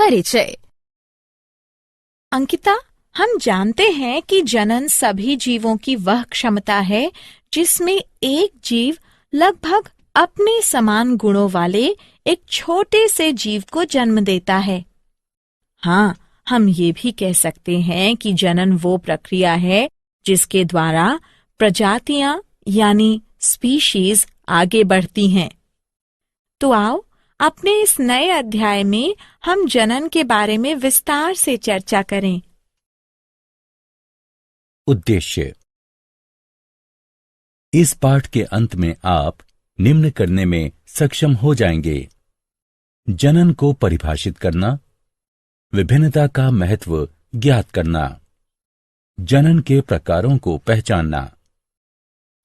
परिचय। अंकिता, हम जानते हैं कि जनन सभी जीवों की वह क्षमता है जिसमें एक जीव लगभग अपने समान गुणों वाले एक छोटे से जीव को जन्म देता है। हाँ, हम ये भी कह सकते हैं कि जनन वो प्रक्रिया है जिसके द्वारा प्रजातियां यानी स्पीशीज आगे बढ़ती हैं। तो आओ, अपने इस नए अध्याय में हम जनन के बारे में विस्तार से चर्चा करें। उद्देश्य। इस पाठ के अंत में आप निम्न करने में सक्षम हो जाएंगे: जनन को परिभाषित करना, विभिन्नता का महत्व ज्ञात करना, जनन के प्रकारों को पहचानना,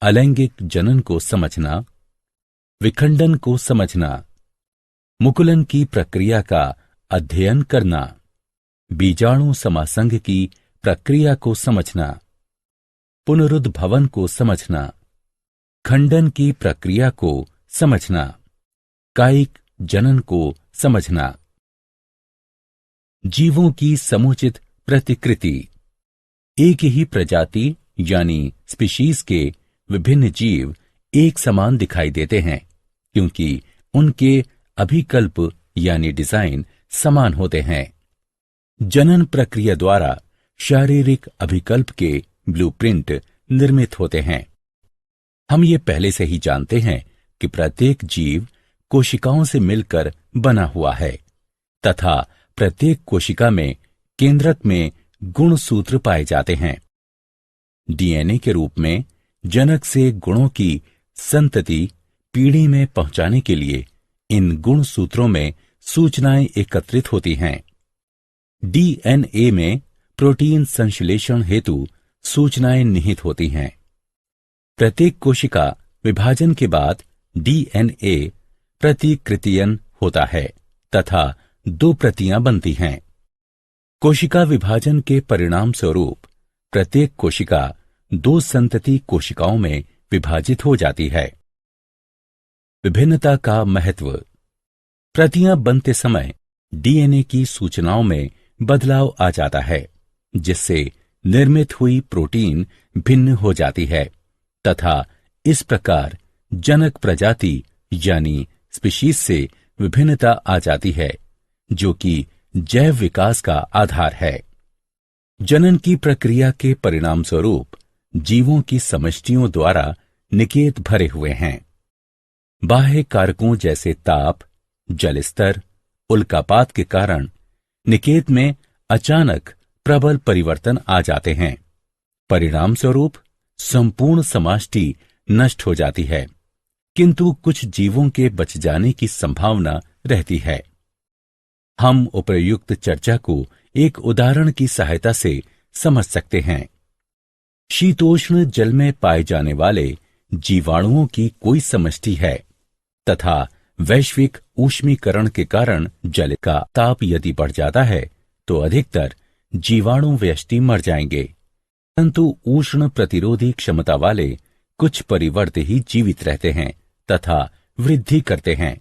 अलैंगिक जनन को समझना, विखंडन को समझना, मुकुलन की प्रक्रिया का अध्ययन करना, बीजाणु समासंग की प्रक्रिया को समझना, पुनरुद्भवन को समझना, खंडन की प्रक्रिया को समझना, कायिक जनन को समझना। जीवों की समुचित प्रतिकृति। एक ही प्रजाति यानी स्पीशीज के विभिन्न जीव एक समान दिखाई देते हैं क्योंकि उनके अभिकल्प यानी डिजाइन समान होते हैं। जनन प्रक्रिया द्वारा शारीरिक अभिकल्प के ब्लूप्रिंट निर्मित होते हैं। हम ये पहले से ही जानते हैं कि प्रत्येक जीव कोशिकाओं से मिलकर बना हुआ है तथा प्रत्येक कोशिका में केंद्रक में गुणसूत्र पाए जाते हैं। डीएनए के रूप में जनक से गुणों की संतति पीढ़ी में पहुंचाने के लिए इन गुणसूत्रों में सूचनाएं एकत्रित होती हैं। डीएनए में प्रोटीन संश्लेषण हेतु सूचनाएं निहित होती हैं। प्रत्येक कोशिका विभाजन के बाद डीएनए प्रतिकृतियन होता है तथा 2 प्रतियां बनती हैं। कोशिका विभाजन के परिणाम स्वरूप प्रत्येक कोशिका 2 संतति कोशिकाओं में विभाजित हो जाती है। विभिन्नता का महत्व। प्रतियां बनते समय डीएनए की सूचनाओं में बदलाव आ जाता है जिससे निर्मित हुई प्रोटीन भिन्न हो जाती है तथा इस प्रकार जनक प्रजाति यानी स्पीशीज से विभिन्नता आ जाती है जो कि जैव विकास का आधार है। जनन की प्रक्रिया के परिणाम स्वरूप जीवों की समष्टियों द्वारा निकेत भरे हुए हैं। बाह्य कारकों जैसे ताप, जल स्तर, उल्कापात के कारण निकेत में अचानक प्रबल परिवर्तन आ जाते हैं। परिणाम स्वरूप संपूर्ण समष्टि नष्ट हो जाती है किंतु कुछ जीवों के बच जाने की संभावना रहती है। हम उपर्युक्त चर्चा को एक उदाहरण की सहायता से समझ सकते हैं। शीतोष्ण जल में पाए जाने वाले जीवाणुओं की कोई समष्टि है तथा वैश्विक ऊष्मीकरण के कारण जल का ताप यदि बढ़ जाता है तो अधिकतर जीवाणु व्यष्टि मर जाएंगे, परंतु उष्ण प्रतिरोधी क्षमता वाले कुछ परिवर्त ही जीवित रहते हैं तथा वृद्धि करते हैं।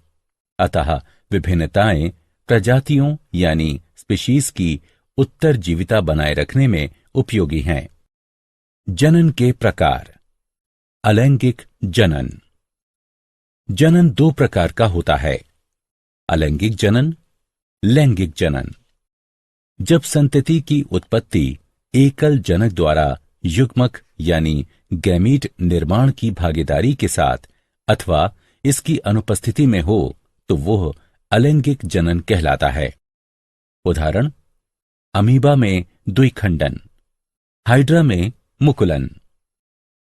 अतः विभिन्नताएं प्रजातियों यानी स्पीशीज की उत्तरजीविता बनाए रखने में उपयोगी हैं। जनन के प्रकार। अलैंगिक जनन। जनन 2 प्रकार का होता है: अलैंगिक जनन, लैंगिक जनन। जब संतति की उत्पत्ति एकल जनक द्वारा युग्मक यानी गैमीट निर्माण की भागीदारी के साथ अथवा इसकी अनुपस्थिति में हो तो वह अलैंगिक जनन कहलाता है। उदाहरण: अमीबा में द्विखंडन, हाइड्रा में मुकुलन,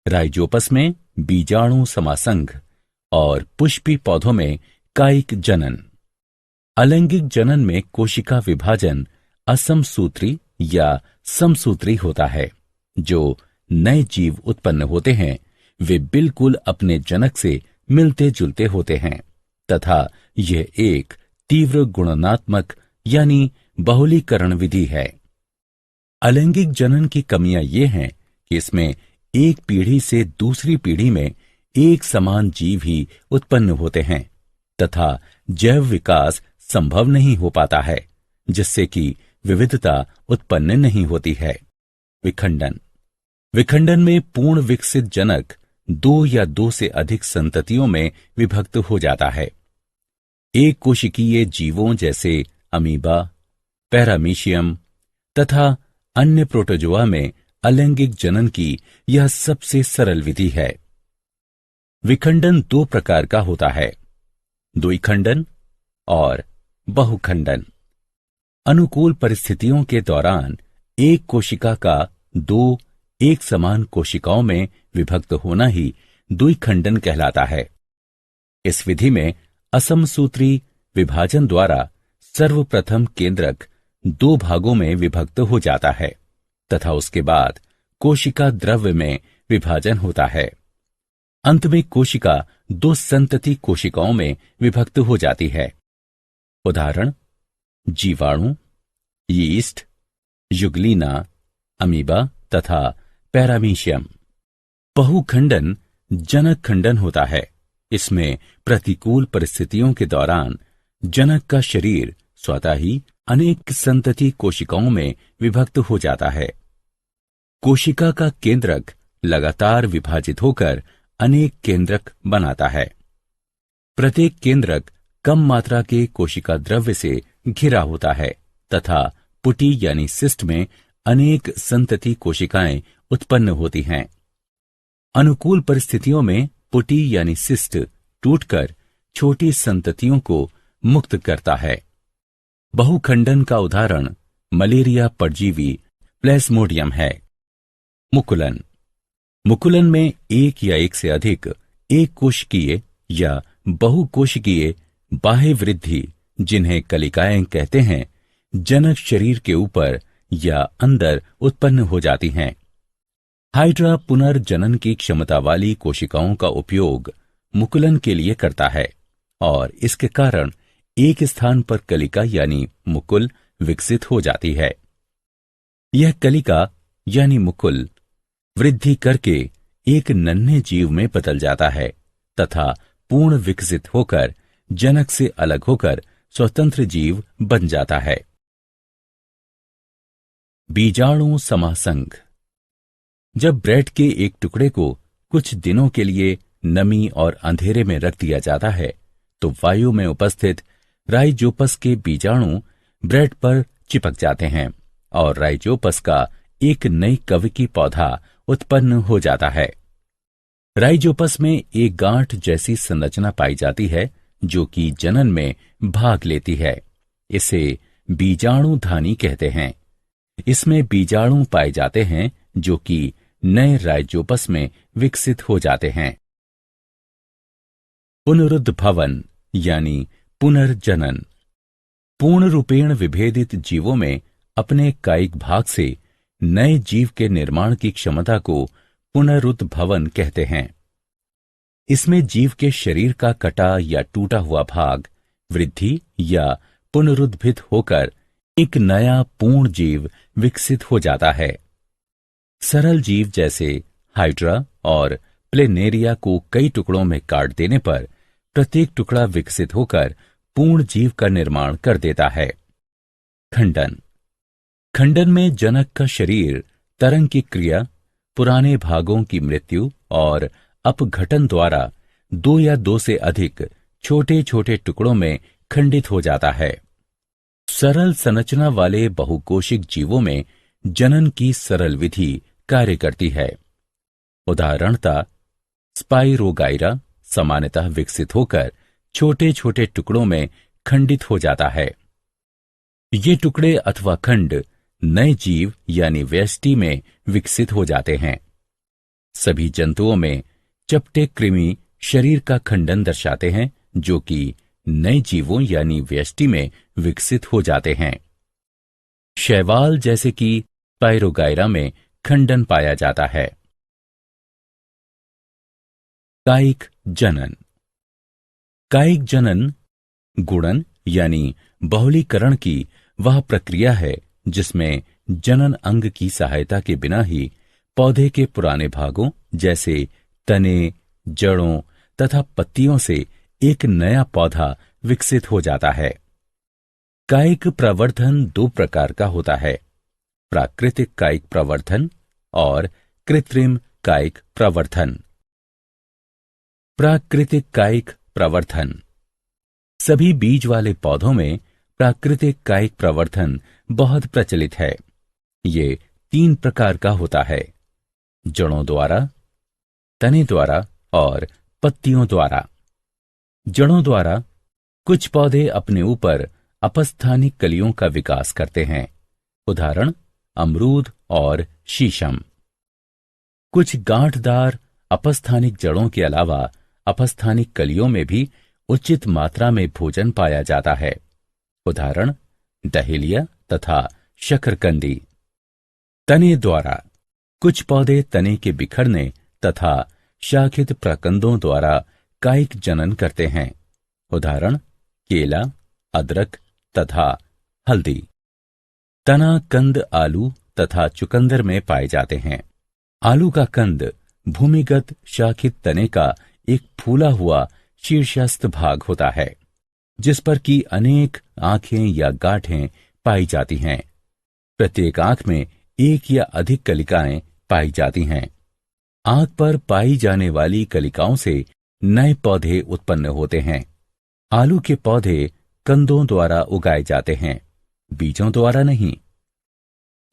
राइजोपस में बीजाणु समासंग और पुष्पी पौधों में कायिक जनन। अलैंगिक जनन में कोशिका विभाजन असमसूत्री या समसूत्री होता है। जो नए जीव उत्पन्न होते हैं वे बिल्कुल अपने जनक से मिलते जुलते होते हैं तथा यह एक तीव्र गुणनात्मक यानी बहुलीकरण विधि है। अलैंगिक जनन की कमियां ये हैं कि इसमें एक पीढ़ी से दूसरी पीढ़ी में एक समान जीव ही उत्पन्न होते हैं तथा जैव विकास संभव नहीं हो पाता है, जिससे कि विविधता उत्पन्न नहीं होती है। विखंडन। विखंडन में पूर्ण विकसित जनक 2 या 2 से अधिक संततियों में विभक्त हो जाता है। एक कोशिकीय जीवों जैसे अमीबा, पैरामीशियम तथा अन्य प्रोटोजोआ में अलैंगिक जनन की यह सबसे सरल विधि है। विखंडन 2 प्रकार का होता है, द्विखंडन और बहुखंडन। अनुकूल परिस्थितियों के दौरान एक कोशिका का 2 एक समान कोशिकाओं में विभक्त होना ही द्विखंडन कहलाता है। इस विधि में असमसूत्री विभाजन द्वारा सर्वप्रथम केंद्रक 2 भागों में विभक्त हो जाता है तथा उसके बाद कोशिका द्रव्य में विभाजन होता है। अंत में कोशिका 2 संतति कोशिकाओं में विभक्त हो जाती है। उदाहरण: जीवाणु, यीस्ट, युग्लिना, अमीबा तथा पैरामीशियम। बहुखंडन जनक खंडन होता है। इसमें प्रतिकूल परिस्थितियों के दौरान जनक का शरीर स्वतः ही अनेक संतति कोशिकाओं में विभक्त हो जाता है। कोशिका का केंद्रक लगातार विभाजित होकर अनेक केंद्रक बनाता है। प्रत्येक केंद्रक कम मात्रा के कोशिका द्रव्य से घिरा होता है तथा पुटी यानी सिस्ट में अनेक संतति कोशिकाएं उत्पन्न होती हैं। अनुकूल परिस्थितियों में पुटी यानी सिस्ट टूटकर छोटी संततियों को मुक्त करता है। बहुखंडन का उदाहरण मलेरिया परजीवी प्लेस्मोडियम है। मुकुलन। मुकुलन में एक या एक से अधिक एक कोशिकीय या बहुकोशिकीय बाह्य वृद्धि, जिन्हें कलिकाएं कहते हैं, जनक शरीर के ऊपर या अंदर उत्पन्न हो जाती हैं। हाइड्रा पुनर्जनन की क्षमता वाली कोशिकाओं का उपयोग मुकुलन के लिए करता है और इसके कारण एक स्थान पर कलिका यानी मुकुल विकसित हो जाती है। यह कलिका यानी मुकुल वृद्धि करके एक नन्हे जीव में बदल जाता है तथा पूर्ण विकसित होकर जनक से अलग होकर स्वतंत्र जीव बन जाता है। बीजाणु समासंग। जब ब्रेड के एक टुकड़े को कुछ दिनों के लिए नमी और अंधेरे में रख दिया जाता है तो वायु में उपस्थित राइजोपस के बीजाणु ब्रेड पर चिपक जाते हैं और राइजोपस का एक नई कवकी पौधा उत्पन्न हो जाता है। राइजोपस में एक गांठ जैसी संरचना पाई जाती है जो कि जनन में भाग लेती है। इसे बीजाणुधानी कहते हैं। इसमें बीजाणु पाए जाते हैं जो कि नए राइजोपस में विकसित हो जाते हैं। पुनरुद्भवन यानी पुनर्जनन। पूर्ण रूपेण विभेदित जीवों में अपने कायिक भाग से नए जीव के निर्माण की क्षमता को पुनरुद्भवन कहते हैं। इसमें जीव के शरीर का कटा या टूटा हुआ भाग वृद्धि या पुनरुद्भित होकर एक नया पूर्ण जीव विकसित हो जाता है। सरल जीव जैसे हाइड्रा और प्लेनेरिया को कई टुकड़ों में काट देने पर प्रत्येक टुकड़ा विकसित होकर पूर्ण जीव का निर्माण कर देता है। खंडन। खंडन में जनक का शरीर तरंग की क्रिया, पुराने भागों की मृत्यु और अपघटन द्वारा 2 या 2 से अधिक छोटे छोटे टुकड़ों में खंडित हो जाता है। सरल संरचना वाले बहुकोशिक जीवों में जनन की सरल विधि कार्य करती है। उदाहरणतः स्पाइरोगाइरा सामान्यतः विकसित होकर छोटे छोटे टुकड़ों में खंडित हो जाता है। ये टुकड़े अथवा खंड नए जीव यानी व्यष्टि में विकसित हो जाते हैं। सभी जंतुओं में चपटे कृमि शरीर का खंडन दर्शाते हैं जो कि नए जीवों यानी व्यष्टि में विकसित हो जाते हैं। शैवाल जैसे कि स्पाइरोगाइरा में खंडन पाया जाता है। कायिक जनन। कायिक जनन गुणन यानी बहुलीकरण की वह प्रक्रिया है जिसमें जनन अंग की सहायता के बिना ही पौधे के पुराने भागों जैसे तने, जड़ों तथा पत्तियों से एक नया पौधा विकसित हो जाता है। कायिक प्रवर्धन दो प्रकार का होता है, प्राकृतिक कायिक प्रवर्धन और कृत्रिम कायिक प्रवर्धन। प्राकृतिक कायिक प्रवर्धन। सभी बीज वाले पौधों में प्राकृतिक कायिक प्रवर्धन बहुत प्रचलित है। ये 3 प्रकार का होता है, जड़ों द्वारा, तने द्वारा और पत्तियों द्वारा। जड़ों द्वारा कुछ पौधे अपने ऊपर अपस्थानिक कलियों का विकास करते हैं, उदाहरण अमरूद और शीशम। कुछ गांठदार अपस्थानिक जड़ों के अलावा अपस्थानिक कलियों में भी उचित मात्रा में भोजन पाया जाता है, उदाहरण डहेलिया तथा शकरकंदी। तने द्वारा कुछ पौधे तने के बिखरने तथा शाखित प्रकंदों द्वारा कायिक जनन करते हैं, उदाहरण केला, अदरक तथा हल्दी। तना कंद आलू तथा चुकंदर में पाए जाते हैं। आलू का कंद भूमिगत शाखित तने का एक फूला हुआ शीर्षस्थ भाग होता है, जिस पर की अनेक आंखें या गांठें पाई जाती हैं। प्रत्येक आंख में एक या अधिक कलिकाएं पाई जाती हैं। आंख पर पाई जाने वाली कलिकाओं से नए पौधे उत्पन्न होते हैं। आलू के पौधे कंदों द्वारा उगाए जाते हैं, बीजों द्वारा नहीं।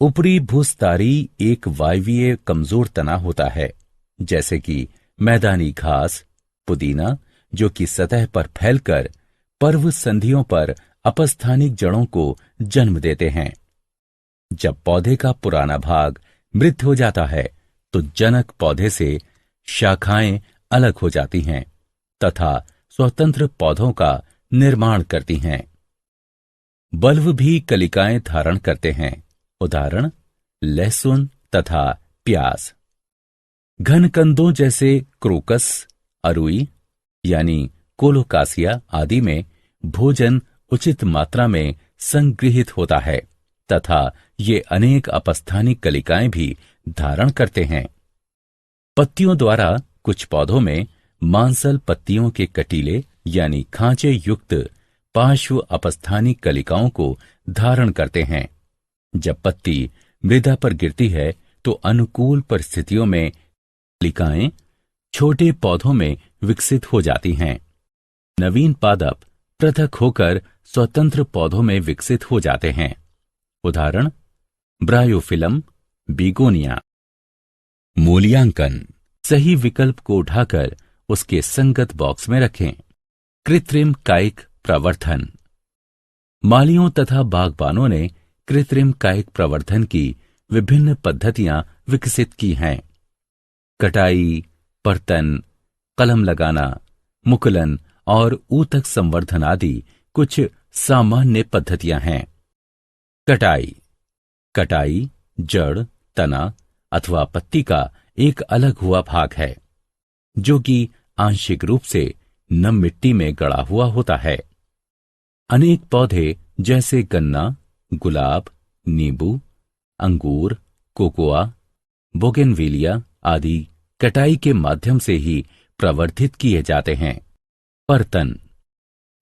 ऊपरी भूस्तारी एक वायवीय कमजोर तना होता है, जैसे कि मैदानी घास, पुदीना, जो कि सतह पर फैलकर पर्व संधियों पर अपस्थानिक जड़ों को जन्म देते हैं। जब पौधे का पुराना भाग मृत हो जाता है तो जनक पौधे से शाखाएं अलग हो जाती हैं तथा स्वतंत्र पौधों का निर्माण करती हैं। बल्ब भी कलिकाएं धारण करते हैं, उदाहरण लहसुन तथा प्याज। घन कंदों जैसे क्रोकस, अरुई यानी कोलोकासिया आदि में भोजन उचित मात्रा में संगृहित होता है तथा ये अनेक अपस्थानिक कलिकाएं भी धारण करते हैं। पत्तियों द्वारा कुछ पौधों में मांसल पत्तियों के कटीले यानी खांचे युक्त पार्श्व अपस्थानिक कलिकाओं को धारण करते हैं। जब पत्ती मृदा पर गिरती है तो अनुकूल परिस्थितियों में कलिकाएं छोटे पौधों में विकसित हो जाती हैं। नवीन पादप पृथक होकर स्वतंत्र पौधों में विकसित हो जाते हैं, उदाहरण ब्रायोफिलम, बिगोनिया। मूल्यांकन। सही विकल्प को उठाकर उसके संगत बॉक्स में रखें। कृत्रिम कायिक प्रवर्धन। मालियों तथा बागबानों ने कृत्रिम कायिक प्रवर्धन की विभिन्न पद्धतियां विकसित की हैं। कटाई, पर्तन, कलम लगाना, मुकुलन और ऊतक संवर्धन आदि कुछ सामान्य पद्धतियां हैं। कटाई। कटाई जड़, तना अथवा पत्ती का एक अलग हुआ भाग है, जो कि आंशिक रूप से नम मिट्टी में गड़ा हुआ होता है। अनेक पौधे जैसे गन्ना, गुलाब, नींबू, अंगूर, कोकोआ, बोगेनविलिया आदि कटाई के माध्यम से ही प्रवर्धित किए जाते हैं। पर्तन।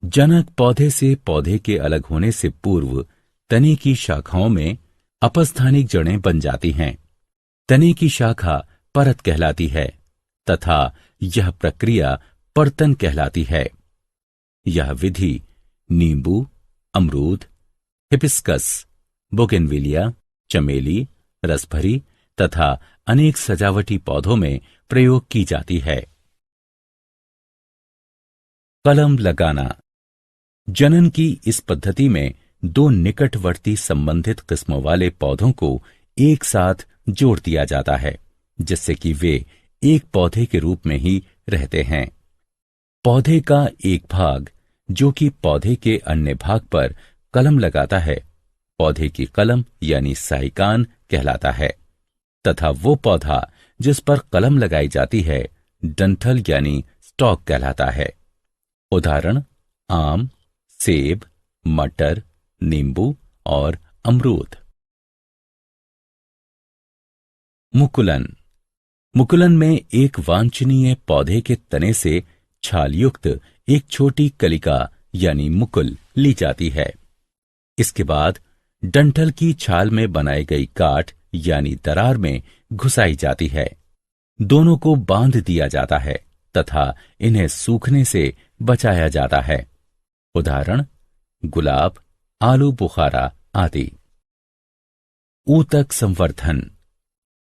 जनक पौधे से पौधे के अलग होने से पूर्व तने की शाखाओं में अपस्थानिक जड़ें बन जाती हैं। तने की शाखा परत कहलाती है तथा यह प्रक्रिया पर्तन कहलाती है। यह विधि नींबू, अमरूद, हिबिस्कस, बोगेनविलिया, चमेली, रसभरी तथा अनेक सजावटी पौधों में प्रयोग की जाती है। कलम लगाना। जनन की इस पद्धति में दो निकटवर्ती संबंधित किस्मों वाले पौधों को एक साथ जोड़ दिया जाता है, जिससे कि वे एक पौधे के रूप में ही रहते हैं। पौधे का एक भाग जो कि पौधे के अन्य भाग पर कलम लगाता है, पौधे की कलम यानी साइकान कहलाता है तथा वो पौधा जिस पर कलम लगाई जाती है डंठल यानी स्टॉक कहलाता है। उदाहरण आम, सेब, मटर, नींबू और अमरूद। मुकुलन। मुकुलन में एक वांछनीय पौधे के तने से छालयुक्त एक छोटी कलिका यानी मुकुल ली जाती है। इसके बाद डंठल की छाल में बनाई गई गांठ यानी दरार में घुसाई जाती है। दोनों को बांध दिया जाता है तथा इन्हें सूखने से बचाया जाता है। उदाहरण गुलाब, आलू बुखारा आदि। ऊतक संवर्धन।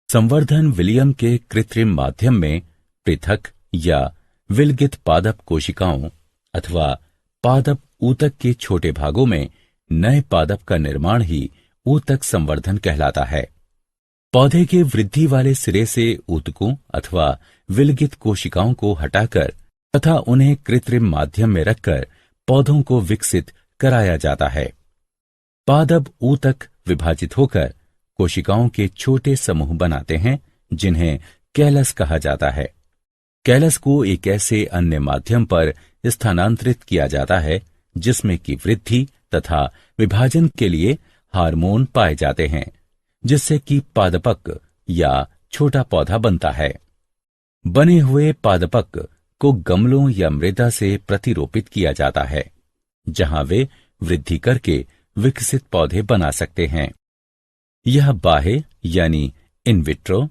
संवर्धन विलियम के कृत्रिम माध्यम में पृथक या विलगित पादप कोशिकाओं अथवा पादप ऊतक के छोटे भागों में नए पादप का निर्माण ही ऊतक संवर्धन कहलाता है। पौधे के वृद्धि वाले सिरे से ऊतकों अथवा विलगित कोशिकाओं को हटाकर तथा उन्हें कृत्रिम माध्यम में रखकर पौधों को विकसित कराया जाता है। पादप ऊतक विभाजित होकर कोशिकाओं के छोटे समूह बनाते हैं जिन्हें कैलस कहा जाता है। कैलस को एक ऐसे अन्य माध्यम पर स्थानांतरित किया जाता है जिसमें कि वृद्धि तथा विभाजन के लिए हार्मोन पाए जाते हैं, जिससे कि पादपक या छोटा पौधा बनता है। बने हुए पादपक को गमलों या मृदा से प्रतिरोपित किया जाता है, जहां वे वृद्धि करके विकसित पौधे बना सकते हैं। यह बाह्य यानी इन विट्रो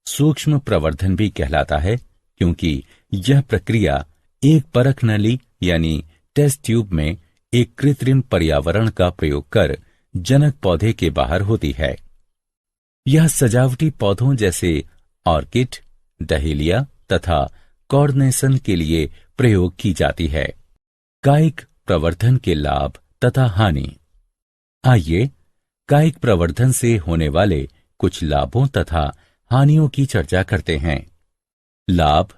सूक्ष्म प्रवर्धन भी कहलाता है, क्योंकि यह प्रक्रिया एक परख नली यानी टेस्ट ट्यूब में एक कृत्रिम पर्यावरण का प्रयोग कर जनक पौधे के बाहर होती है। यह सजावटी पौधों जैसे ऑर्किड, डहेलिया तथा कॉर्नेसन के लिए प्रयोग की जाती है। कायिक प्रवर्धन के लाभ तथा हानि। आइए कायिक प्रवर्धन से होने वाले कुछ लाभों तथा हानियों की चर्चा करते हैं। लाभ।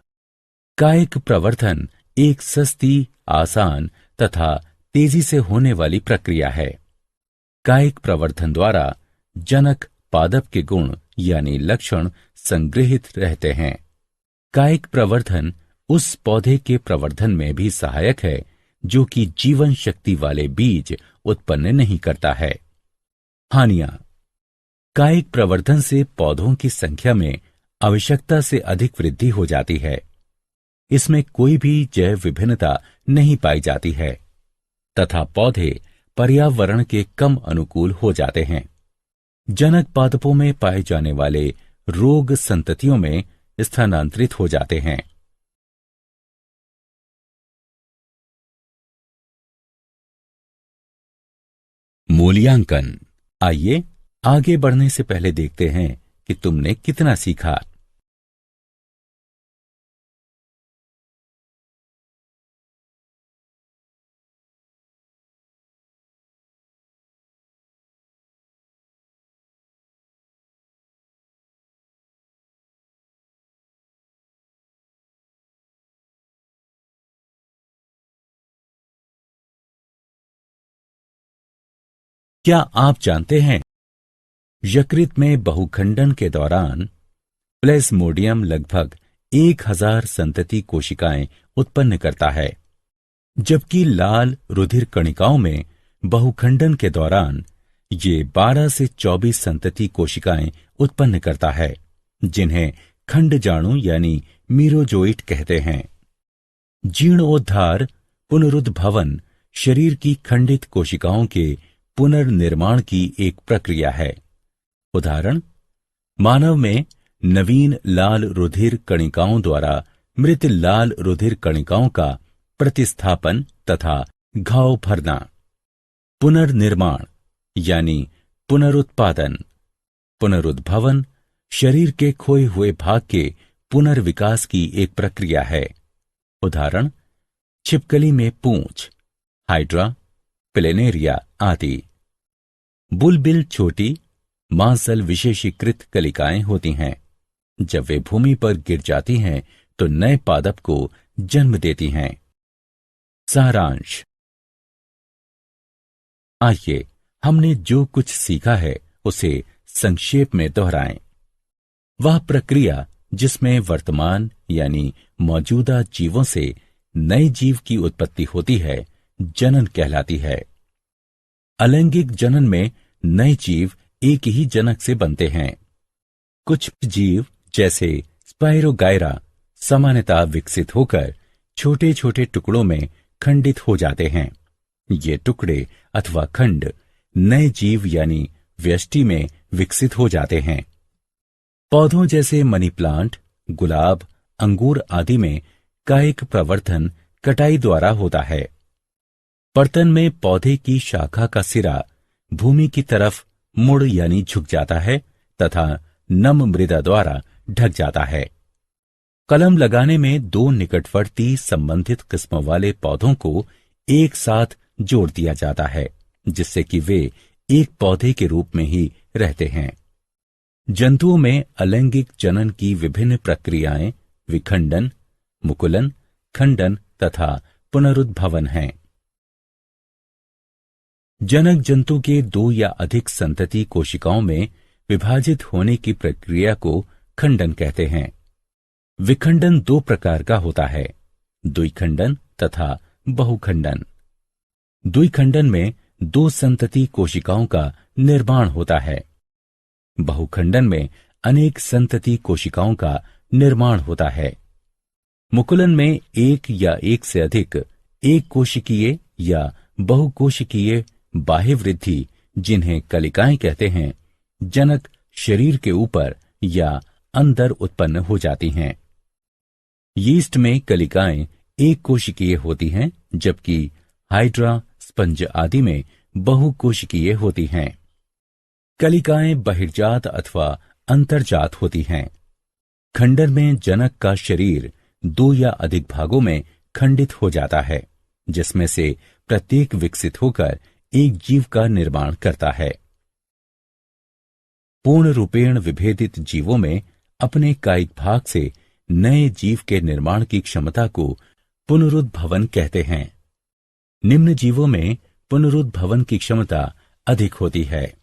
कायिक प्रवर्धन एक सस्ती, आसान तथा तेजी से होने वाली प्रक्रिया है। कायिक प्रवर्धन द्वारा जनक पादप के गुण यानी लक्षण संग्रहित रहते हैं। कायिक प्रवर्धन उस पौधे के प्रवर्धन में भी सहायक है जो कि जीवन शक्ति वाले बीज उत्पन्न नहीं करता है। हानियां। कायिक प्रवर्धन से पौधों की संख्या में आवश्यकता से अधिक वृद्धि हो जाती है। इसमें कोई भी जैव विभिन्नता नहीं पाई जाती है तथा पौधे पर्यावरण के कम अनुकूल हो जाते हैं। जनक पादपों में पाए जाने वाले रोग संततियों में स्थानांतरित हो जाते हैं। मूल्यांकन। आइए आगे बढ़ने से पहले देखते हैं कि तुमने कितना सीखा। क्या आप जानते हैं यकृत में बहुखंडन के दौरान प्लेज्मोडियम लगभग 1000 संतति कोशिकाएं उत्पन्न करता है, जबकि लाल रुधिर कणिकाओं में बहुखंडन के दौरान ये 12 से 24 संतति कोशिकाएं उत्पन्न करता है, जिन्हें खंडजाणु यानी मीरोजोइट कहते हैं। जीर्णोद्धार पुनरुद्भवन शरीर की खंडित कोशिकाओं के पुनर्निर्माण की एक प्रक्रिया है। उदाहरण मानव में नवीन लाल रुधिर कणिकाओं द्वारा मृत लाल रुधिर कणिकाओं का प्रतिस्थापन तथा घाव भरना। पुनर्निर्माण यानी पुनरुत्पादन। पुनरुद्भवन शरीर के खोए हुए भाग के पुनर्विकास की एक प्रक्रिया है। उदाहरण छिपकली में पूंछ, हाइड्रा, प्लेनेरिया आदि। बुलबिल छोटी मांसल विशेषीकृत कलिकाएं होती हैं। जब वे भूमि पर गिर जाती हैं तो नए पादप को जन्म देती हैं। सारांश। आइए हमने जो कुछ सीखा है उसे संक्षेप में दोहराएं। वह प्रक्रिया जिसमें वर्तमान यानी मौजूदा जीवों से नए जीव की उत्पत्ति होती है जनन कहलाती है। अलैंगिक जनन में नए जीव एक ही जनक से बनते हैं। कुछ जीव जैसे स्पाइरोगायरा सामान्यतः विकसित होकर छोटे छोटे टुकड़ों में खंडित हो जाते हैं। ये टुकड़े अथवा खंड नए जीव यानी व्यष्टि में विकसित हो जाते हैं। पौधों जैसे मनी प्लांट, गुलाब, अंगूर आदि में कायिक प्रवर्धन कटाई द्वारा होता है। बर्तन में पौधे की शाखा का सिरा भूमि की तरफ मुड़ यानी झुक जाता है तथा नम मृदा द्वारा ढक जाता है। कलम लगाने में दो निकटवर्ती संबंधित किस्मों वाले पौधों को एक साथ जोड़ दिया जाता है, जिससे कि वे एक पौधे के रूप में ही रहते हैं। जंतुओं में अलैंगिक जनन की विभिन्न प्रक्रियाएं विखंडन, मुकुलन, खंडन तथा पुनरुद्भवन हैं। जनक जंतु के दो या अधिक संतति कोशिकाओं में विभाजित होने की प्रक्रिया को खंडन कहते हैं। विखंडन दो प्रकार का होता है, द्विखंडन तथा बहुखंडन। द्विखंडन में दो संतति कोशिकाओं का निर्माण होता है। बहुखंडन में अनेक संतति कोशिकाओं का निर्माण होता है। मुकुलन में एक या एक से अधिक एक कोशिकीय या बहुकोशिकीय बाह्य वृद्धि, जिन्हें कलिकाएं कहते हैं, जनक शरीर के ऊपर या अंदर उत्पन्न हो जाती हैं। यीस्ट में कलिकाएं एक कोशिकीय होती हैं, जबकि हाइड्रा, स्पंज आदि में बहुकोशिकीय होती हैं। कलिकाएं बहिर्जात अथवा अंतर्जात होती हैं। खंडन में जनक का शरीर दो या अधिक भागों में खंडित हो जाता है, जिसमें से प्रत्येक विकसित होकर एक जीव का निर्माण करता है। पूर्ण रूपेण विभेदित जीवों में अपने कायिक भाग से नए जीव के निर्माण की क्षमता को पुनरुद्भवन कहते हैं। निम्न जीवों में पुनरुद्भवन की क्षमता अधिक होती है।